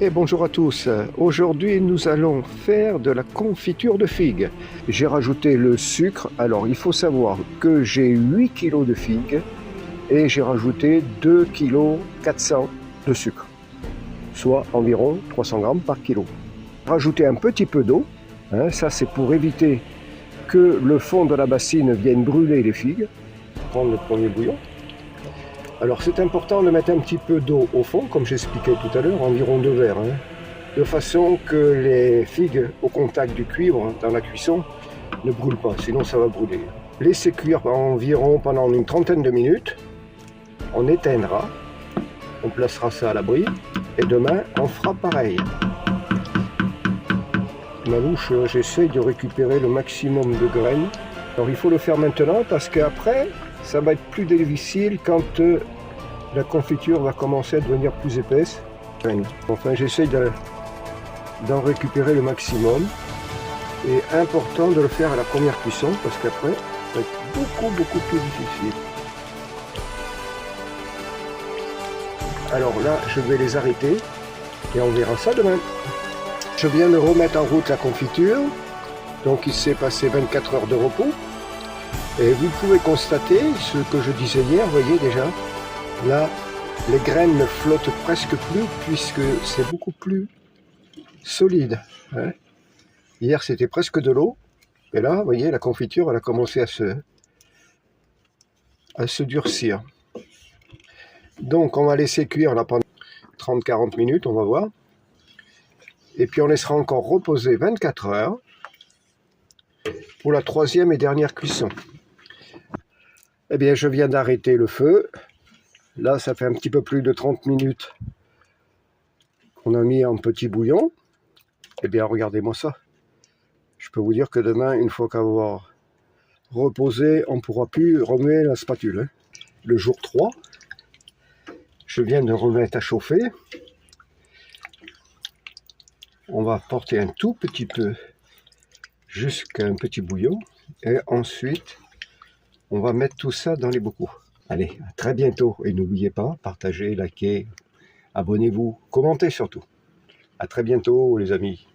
Et bonjour à tous, aujourd'hui nous allons faire de la confiture de figues. J'ai rajouté le sucre, alors il faut savoir que j'ai 8 kg de figues et j'ai rajouté 2 kg 400 de sucre, soit environ 300 grammes par kilo. Rajouter un petit peu d'eau, ça c'est pour éviter que le fond de la bassine vienne brûler les figues. Prendre le premier bouillon. Alors c'est important de mettre un petit peu d'eau au fond, comme j'expliquais tout à l'heure, environ 2 verres, de façon que les figues au contact du cuivre dans la cuisson ne brûlent pas, sinon ça va brûler. Laissez cuire environ pendant une trentaine de minutes, on éteindra, on placera ça à l'abri, et demain on fera pareil. Ma louche, j'essaye de récupérer le maximum de graines. Alors il faut le faire maintenant parce qu'après, ça va être plus difficile quand la confiture va commencer à devenir plus épaisse. Enfin, j'essaye d'en récupérer le maximum. Et important de le faire à la première cuisson parce qu'après, ça va être beaucoup plus difficile. Alors là, je vais les arrêter et on verra ça demain. Je viens de remettre en route la confiture. Donc il s'est passé 24 heures de repos. Et vous pouvez constater ce que je disais hier, vous voyez déjà, là, les graines ne flottent presque plus puisque c'est beaucoup plus solide. Hier, c'était presque de l'eau. Et là, vous voyez, la confiture, elle a commencé à se durcir. Donc, on va laisser cuire là pendant 30-40 minutes, on va voir. Et puis, on laissera encore reposer 24 heures pour la troisième et dernière cuisson. Eh bien, je viens d'arrêter le feu. Là, ça fait un petit peu plus de 30 minutes qu'on a mis en petit bouillon. Eh bien, regardez-moi ça. Je peux vous dire que demain, une fois qu'avoir reposé, on ne pourra plus remuer la spatule. Le jour 3, je viens de remettre à chauffer. On va porter un tout petit peu jusqu'à un petit bouillon. Et ensuite, on va mettre tout ça dans les bocaux. Allez, à très bientôt. Et n'oubliez pas, partagez, likez, abonnez-vous, commentez surtout. À très bientôt les amis.